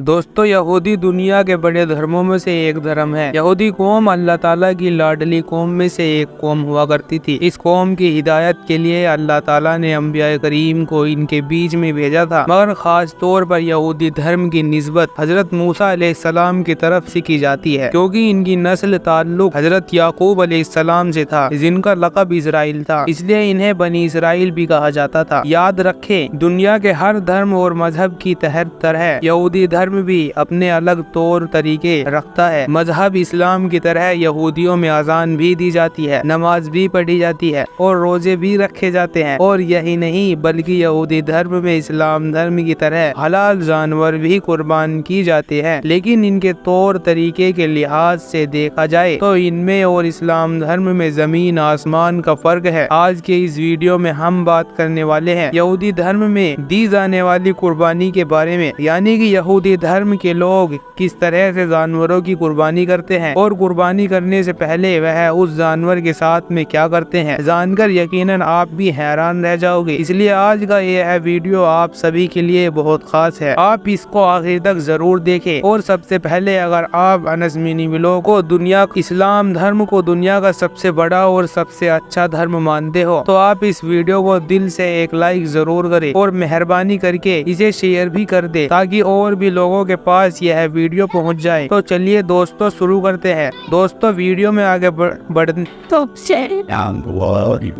दोस्तों, यहूदी दुनिया के बड़े धर्मों में से एक धर्म है। यहूदी कौम अल्लाह ताला की लाडली कौम में से एक कौम हुआ करती थी। इस कौम की हिदायत के लिए अल्लाह ताला ने अंबिया करीम को इनके बीच में भेजा था, मगर खास तौर पर यहूदी धर्म की निस्बत हजरत मूसा अलैहिस्सलाम की तरफ से की जाती है, क्योंकि इनकी नस्ल ताल्लुक हजरत याकूब अलैहिस्सलाम से था, जिनका लक़ब इजराइल था, इसलिए इन्हें बनी इसराइल भी कहा जाता था। याद रखें, दुनिया के हर धर्म और मजहब की तरह यहूदी धर्म भी अपने अलग तौर तरीके रखता है। मजहब इस्लाम की तरह यहूदियों में अजान भी दी जाती है, नमाज भी पढ़ी जाती है और रोजे भी रखे जाते हैं। और यही नहीं, बल्कि यहूदी धर्म में इस्लाम धर्म की तरह हलाल जानवर भी कुर्बान की जाते हैं। लेकिन इनके तौर तरीके के लिहाज से देखा जाए तो इनमें और इस्लाम धर्म में जमीन आसमान का फर्क है। आज के इस वीडियो में हम बात करने वाले हैं यहूदी धर्म में दी जाने वाली कुर्बानी के बारे में, यानी कि यहूदी धर्म के लोग किस तरह से जानवरों की कुर्बानी करते हैं और कुर्बानी करने से पहले वह उस जानवर के साथ में क्या करते हैं। जानकर यकीनन आप भी हैरान रह जाओगे, इसलिए आज का यह वीडियो आप सभी के लिए बहुत खास है। आप इसको आखिर तक जरूर देखें। और सबसे पहले, अगर आप अनस मिनी व्लॉग को इस्लाम धर्म को दुनिया का सबसे बड़ा और सबसे अच्छा धर्म मानते हो तो आप इस वीडियो को दिल से एक लाइक जरूर करें और मेहरबानी करके इसे शेयर भी कर दे, ताकि और भी लोगों के पास यह वीडियो पहुंच जाए। तो चलिए दोस्तों, शुरू करते हैं। दोस्तों, वीडियो में आगे बढ़ने तो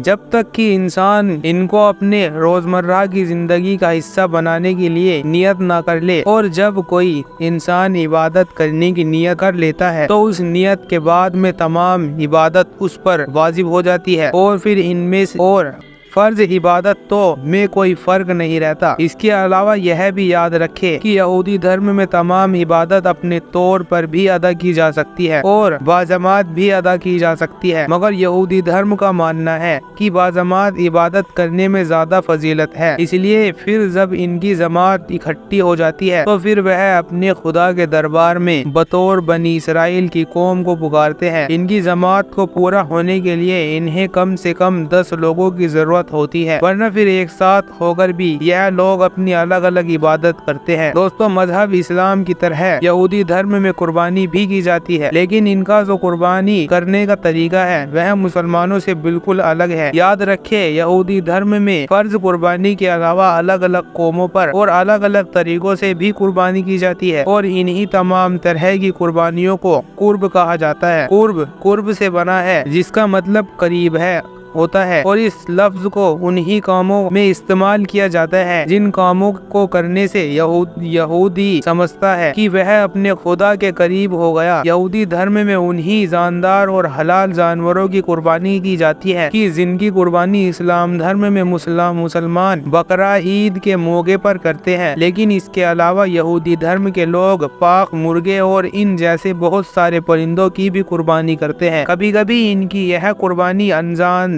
जब तक कि इंसान इनको अपने रोजमर्रा की जिंदगी का हिस्सा बनाने के लिए नियत ना कर ले, और जब कोई इंसान इबादत करने की नियत कर लेता है तो उस नियत के बाद में तमाम इबादत उस पर वाजिब हो जाती है, और फिर इनमें से और फर्ज इबादत तो में कोई फर्क नहीं रहता। इसके अलावा यह भी याद रखें कि यहूदी धर्म में तमाम इबादत अपने तौर पर भी अदा की जा सकती है और बाजमात भी अदा की जा सकती है, मगर यहूदी धर्म का मानना है कि बाजमात इबादत करने में ज्यादा फजीलत है। इसलिए फिर जब इनकी जमात इकट्ठी हो जाती है तो फिर वह अपने खुदा के दरबार में बतौर बनी इसराइल की कौम को पुकारते हैं। इनकी जमात को पूरा होने के लिए इन्हें कम से कम 10 लोगों की जरूरत होती है, वरना फिर एक साथ होकर भी यह लोग अपनी अलग अलग इबादत करते हैं। दोस्तों, मजहब इस्लाम की तरह यहूदी धर्म में कुर्बानी भी की जाती है, लेकिन इनका जो कुर्बानी करने का तरीका है वह मुसलमानों से बिल्कुल अलग है। याद रखें, यहूदी धर्म में फर्ज कुर्बानी के अलावा अलग अलग कौमों पर और अलग अलग तरीकों से भी कुर्बानी की जाती है, और इन्हीं तमाम तरह की कुर्बानियों को कुर्ब कहा जाता है। कुर्ब से बना है, जिसका मतलब करीब है होता है, और इस लफ्ज को उन्हीं कामों में इस्तेमाल किया जाता है जिन कामों को करने से यहूदी समझता है कि वह अपने खुदा के करीब हो गया। यहूदी धर्म में उन्हीं जानदार और हलाल जानवरों की कुर्बानी की जाती है कि जिनकी कुर्बानी इस्लाम धर्म में मुसलमान बकरा ईद के मौके पर करते हैं। लेकिन इसके अलावा यहूदी धर्म के लोग पाक मुर्गे और इन जैसे बहुत सारे परिंदों की भी कुर्बानी करते हैं। कभी कभी इनकी यह कुर्बानी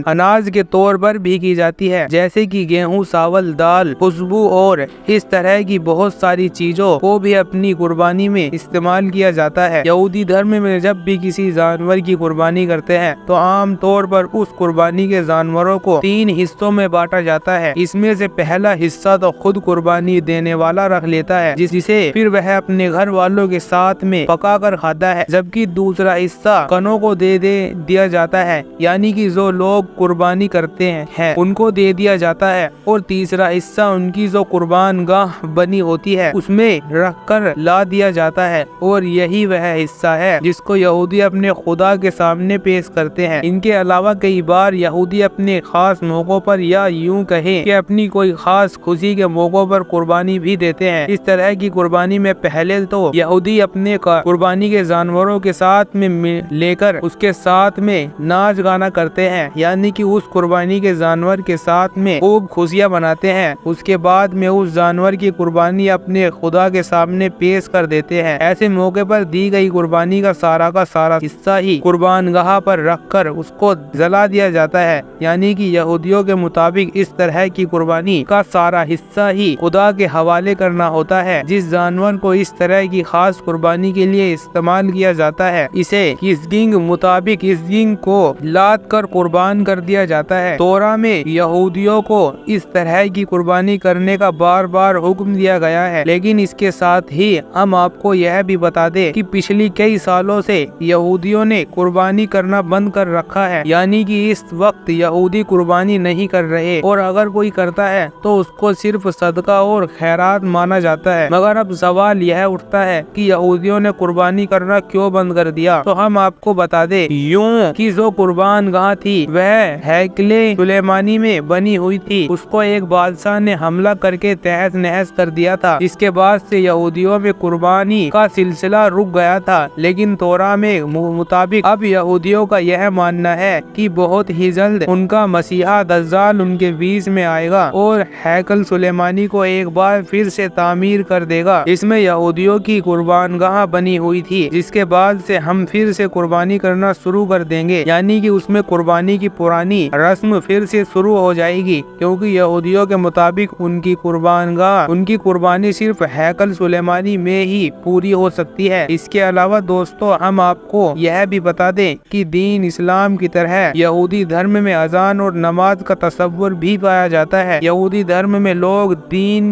अनाज के तौर पर भी की जाती है, जैसे कि गेहूं, चावल, दाल, खुशबू और इस तरह की बहुत सारी चीजों को भी अपनी कुर्बानी में इस्तेमाल किया जाता है। यहूदी धर्म में जब भी किसी जानवर की कुर्बानी करते हैं तो आम तौर पर उस कुर्बानी के जानवरों को 3 हिस्सों में बांटा जाता है। इसमें से पहला हिस्सा तो खुद कुर्बानी देने वाला रख लेता है, जिसे फिर वह अपने घर वालों के साथ में पका कर खाता है, जबकि दूसरा हिस्सा कनों को दे दिया जाता है, यानी कि जो लोग कुर्बानी करते हैं उनको दे दिया जाता है, और तीसरा हिस्सा उनकी जो कुर्बान गाह बनी होती है उसमें रख कर ला दिया जाता है, और यही वह हिस्सा है जिसको यहूदी अपने खुदा के सामने पेश करते हैं। इनके अलावा कई बार यहूदी अपने खास मौकों पर, या यूं कहें कि अपनी कोई खास खुशी के मौकों पर कुर्बानी भी देते हैं। इस तरह की कुर्बानी में पहले तो यहूदी अपने कुर्बानी के जानवरों के साथ में लेकर उसके साथ में नाच गाना करते हैं, यानी कि उस कुर्बानी के जानवर के साथ में खूब खुशियां मनाते हैं। उसके बाद में उस जानवर की कुर्बानी अपने खुदा के सामने पेश कर देते हैं। ऐसे मौके पर दी गई कुर्बानी का सारा हिस्सा ही कुर्बान गाह पर रखकर उसको जला दिया जाता है, यानी कि यहूदियों के मुताबिक इस तरह की कुर्बानी का सारा हिस्सा ही खुदा के हवाले करना होता है। जिस जानवर को इस तरह की खास कुर्बानी के लिए इस्तेमाल किया जाता है, इसे किसगिंग मुताबिक इस गिंग को लाद कर कुर्बान کر دیا جاتا ہے۔ تورا میں یہودیوں کو اس طرح کی قربانی کرنے کا بار بار حکم دیا گیا ہے، لیکن اس کے ساتھ ہی ہم آپ کو یہ بھی بتا دیں کہ پچھلی کئی سالوں سے یہودیوں نے قربانی کرنا بند کر رکھا ہے، یعنی کہ اس وقت یہودی قربانی نہیں کر رہے، اور اگر کوئی کرتا ہے تو اس کو صرف صدقہ اور خیرات مانا جاتا ہے۔ مگر اب سوال یہ اٹھتا ہے کہ یہودیوں نے قربانی کرنا کیوں بند کر دیا؟ تو ہم آپ کو بتا دیں یوں کہ جو قربان گاہ تھی وہ ہیکل سلیمانی میں بنی ہوئی تھی، اس کو ایک بادشاہ نے حملہ کر کے تہس نہس کر دیا تھا۔ اس کے بعد سے یہودیوں میں قربانی کا سلسلہ رک گیا تھا، لیکن تورا میں مطابق اب یہودیوں کا یہ ماننا ہے کہ بہت ہی جلد ان کا مسیحا دجال ان کے بیچ میں آئے گا اور ہیکل سلیمانی کو ایک بار پھر سے تعمیر کر دے گا۔ اس میں یہودیوں کی قربان گاہ بنی ہوئی تھی، جس کے بعد سے ہم پھر سے قربانی کرنا شروع کر دیں گے، یعنی کہ اس میں قربانی کی پرانی رسم پھر سے شروع ہو جائے گی، کیونکہ یہودیوں کے مطابق ان کی قربان گاہ، ان کی قربانی صرف ہیکل سلیمانی میں ہی پوری ہو سکتی ہے۔ اس کے علاوہ دوستو ہم آپ کو یہ بھی بتا دیں کہ دین اسلام کی طرح یہودی دھرم میں اذان اور نماز کا تصور بھی پایا جاتا ہے۔ یہودی دھرم میں لوگ دن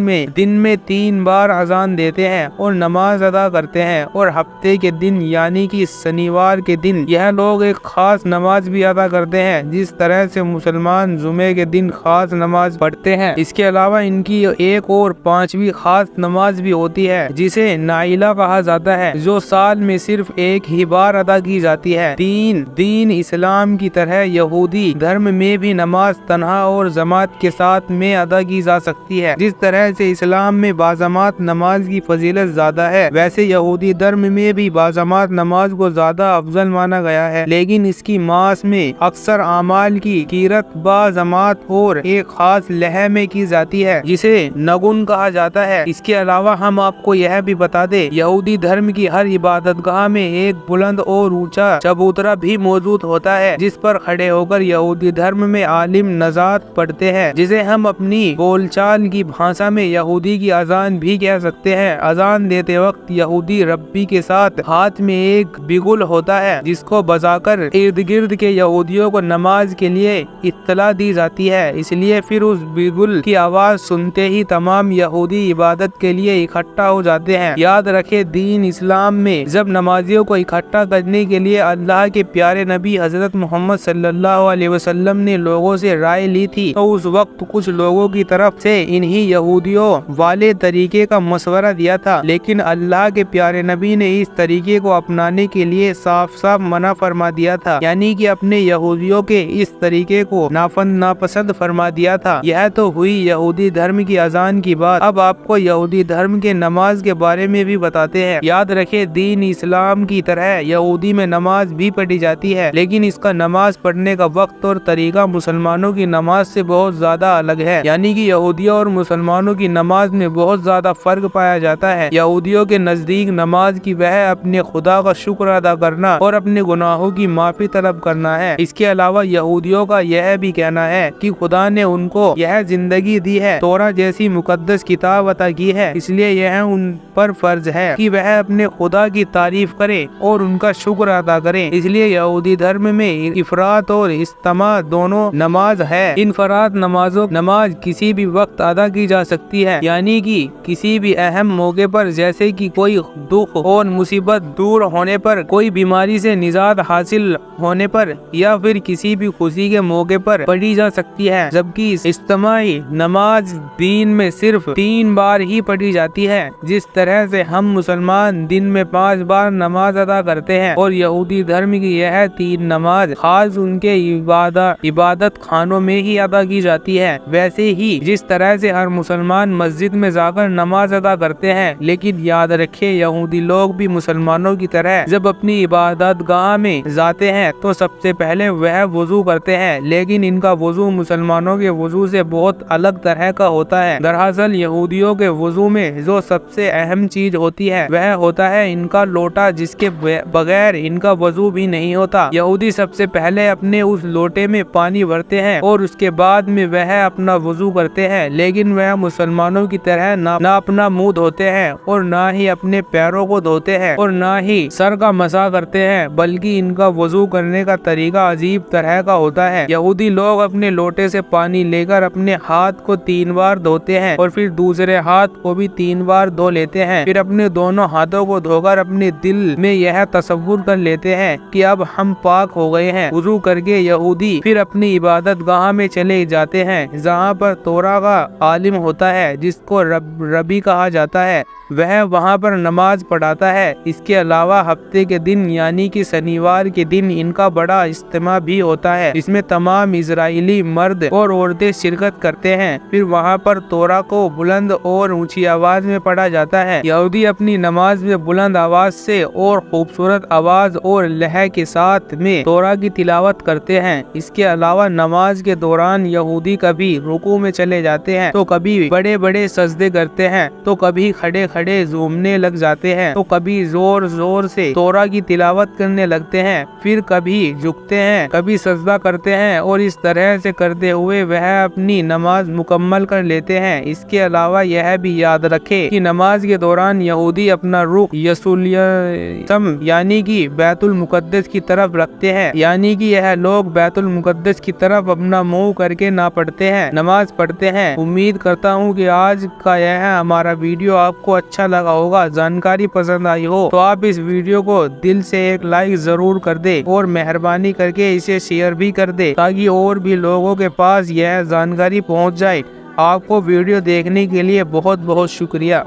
میں 3 بار اذان دیتے ہیں اور نماز ادا کرتے ہیں، اور ہفتے کے دن یعنی کہ شنیوار کے دن یہ لوگ ایک خاص نماز بھی ادا کرتے ہیں، جس طرح سے مسلمان جمعے کے دن خاص نماز پڑھتے ہیں۔ اس کے علاوہ ان کی ایک اور 5ویں خاص نماز بھی ہوتی ہے، جسے نائلہ کہا جاتا ہے، جو سال میں صرف ایک ہی بار ادا کی جاتی ہے۔ دین اسلام کی طرح یہودی دھرم میں بھی نماز تنہا اور جماعت کے ساتھ میں ادا کی جا سکتی ہے۔ جس طرح سے اسلام میں باجماعت نماز کی فضیلت زیادہ ہے، ویسے یہودی دھرم میں بھی باجماعت نماز کو زیادہ افضل مانا گیا ہے، لیکن اس کی ماس میں اکثر اعمال کی قرات باجماعت اور ایک خاص لہجے میں کی جاتی ہے، جسے نگن کہا جاتا ہے۔ اس کے علاوہ ہم آپ کو یہ بھی بتا دیں یہودی دھرم کی ہر عبادت گاہ میں ایک بلند اور اونچا چبوترا بھی موجود ہوتا ہے، جس پر کھڑے ہو کر یہودی دھرم میں عالم نجات پڑھتے ہیں، جسے ہم اپنی بول چال کی بھاشا میں یہودی کی اذان بھی کہہ سکتے ہیں۔ اذان دیتے وقت یہودی ربی کے ساتھ ہاتھ میں ایک بگل ہوتا ہے، جس کو بجا کر ارد گرد کے یہودیوں کو نماز کے لیے اطلاع دی جاتی ہے۔ اس لیے پھر اس بگل کی آواز سنتے ہی تمام یہودی عبادت کے لیے اکٹھا ہو جاتے ہیں۔ یاد رکھے دین اسلام میں جب نمازیوں کو اکٹھا کرنے کے لیے اللہ کے پیارے نبی حضرت محمد صلی اللہ علیہ وسلم نے لوگوں سے رائے لی تھی، تو اس وقت کچھ لوگوں کی طرف سے انہی یہودیوں والے طریقے کا مشورہ دیا تھا، لیکن اللہ کے پیارے نبی نے اس طریقے کو اپنانے کے لیے صاف صاف منع فرما دیا تھا، یعنی کہ اپنے یہودیوں کے اس طریقے کو ناپسند فرما دیا تھا۔ یہ تو ہوئی یہودی دھرم کی اذان کی بات۔ اب آپ کو یہودی دھرم کے نماز کے بارے میں بھی بتاتے ہیں۔ یاد رکھے دین اسلام کی طرح یہودی میں نماز بھی پڑھی جاتی ہے، لیکن اس کا نماز پڑھنے کا وقت اور طریقہ مسلمانوں کی نماز سے بہت زیادہ الگ ہے، یعنی کہ یہودیوں اور مسلمانوں کی نماز میں بہت زیادہ فرق پایا جاتا ہے۔ یہودیوں کے نزدیک نماز کی وہ اپنے خدا کا شکر ادا کرنا اور اپنے گناہوں کی معافی طلب کرنا ہے۔ اس کے علاوہ یہودیوں کا یہ بھی کہنا ہے کہ خدا نے ان کو یہ زندگی دی ہے، تورا جیسی مقدس کتاب عطا کی ہے، اس لیے یہ ان پر فرض ہے کہ وہ اپنے خدا کی تعریف کریں اور ان کا شکر ادا کریں۔ اس لیے یہودی دھرم میں افراد اور اجتماع دونوں نماز ہے۔ انفراد نماز کسی بھی وقت ادا کی جا سکتی ہے، یعنی کہ کسی بھی اہم موقع پر، جیسے کہ کوئی دکھ اور مصیبت دور ہونے پر، کوئی بیماری سے نجات حاصل ہونے پر، یا پھر کسی بھی خوشی کے موقع پر پڑھی جا سکتی ہے، جبکہ اجتماعی نماز دن میں صرف 3 بار ہی پڑھی جاتی ہے۔ جس طرح سے ہم مسلمان دن میں 5 بار نماز ادا کرتے ہیں، اور یہودی دھرم کی یہ 3 نماز خاص ان کے عبادت خانوں میں ہی ادا کی جاتی ہے، ویسے ہی جس طرح سے ہر مسلمان مسجد میں جا کر نماز ادا کرتے ہیں۔ لیکن یاد رکھے یہودی لوگ بھی مسلمانوں کی طرح جب اپنی عبادت گاہ میں جاتے ہیں تو سب سے پہلے وہ وضو کرتے ہیں، لیکن ان کا وضو مسلمانوں کے وضو سے بہت الگ طرح کا ہوتا ہے۔ دراصل یہودیوں کے وضو میں جو سب سے اہم چیز ہوتی ہے وہ ہوتا ہے ان کا لوٹا، جس کے بغیر ان کا وضو بھی نہیں ہوتا۔ یہودی سب سے پہلے اپنے اس لوٹے میں پانی بھرتے ہیں اور اس کے بعد میں وہ اپنا وضو کرتے ہیں، لیکن وہ مسلمانوں کی طرح نہ اپنا منہ دھوتے ہیں اور نہ ہی اپنے پیروں کو دھوتے ہیں اور نہ ہی سر کا مسح کرتے ہیں، بلکہ ان کا وضو کرنے کا طریقہ عجیب طرح کا का होता है। यहूदी लोग अपने लोटे से पानी लेकर अपने हाथ को 3 बार धोते हैं और फिर दूसरे हाथ को भी 3 बार धो लेते हैं। फिर अपने दोनों हाथों को धोकर अपने दिल में यह तसव्वुर कर लेते हैं कि अब हम पाक हो गए हैं। वुज़ू करके यहूदी फिर अपनी इबादत गाह में चले जाते हैं जहाँ पर तोरा का आलिम होता है जिसको रबी कहा जाता है। वह वहाँ पर नमाज पढ़ाता है। इसके अलावा हफ्ते के दिन यानी कि शनिवार के दिन इनका बड़ा इज्तिमा भी होता है। इसमें तमाम इजराइली मर्द और औरतें शिरकत करते हैं। फिर वहाँ पर तोरा को बुलंद और ऊंची आवाज में पढ़ा जाता है। यहूदी अपनी नमाज में बुलंद आवाज से और खूबसूरत आवाज और लहर के साथ में तोरा की तिलावत करते हैं। इसके अलावा नमाज के दौरान यहूदी कभी रुकू में चले जाते हैं तो कभी बड़े बड़े सजदे करते हैं तो कभी खड़े खड़े झूमने लग जाते हैं तो कभी जोर जोर से तोरा की तिलावत करने लगते हैं। फिर कभी झुकते हैं कभी सजदा करते हैं और इस तरह से करते हुए वह अपनी नमाज मुकम्मल कर लेते हैं। इसके अलावा यह भी याद रखे कि नमाज के दौरान यहूदी अपना रुख यरूशलेम यानी कि बैतुल मुकद्दस की तरफ रखते हैं, यानी कि यह लोग बैतुल मुकद्दस की तरफ अपना मुंह करके ना पढ़ते हैं, नमाज पढ़ते हैं। उम्मीद करता हूँ कि आज का यह हमारा वीडियो आपको अच्छा लगा होगा, जानकारी पसंद आई हो तो आप इस वीडियो को दिल से एक लाइक जरूर कर दे और मेहरबानी करके इसे शेयर भी कर दे ताकि और भी लोगों के पास यह जानकारी पहुंच जाए। आपको वीडियो देखने के लिए बहुत बहुत शुक्रिया।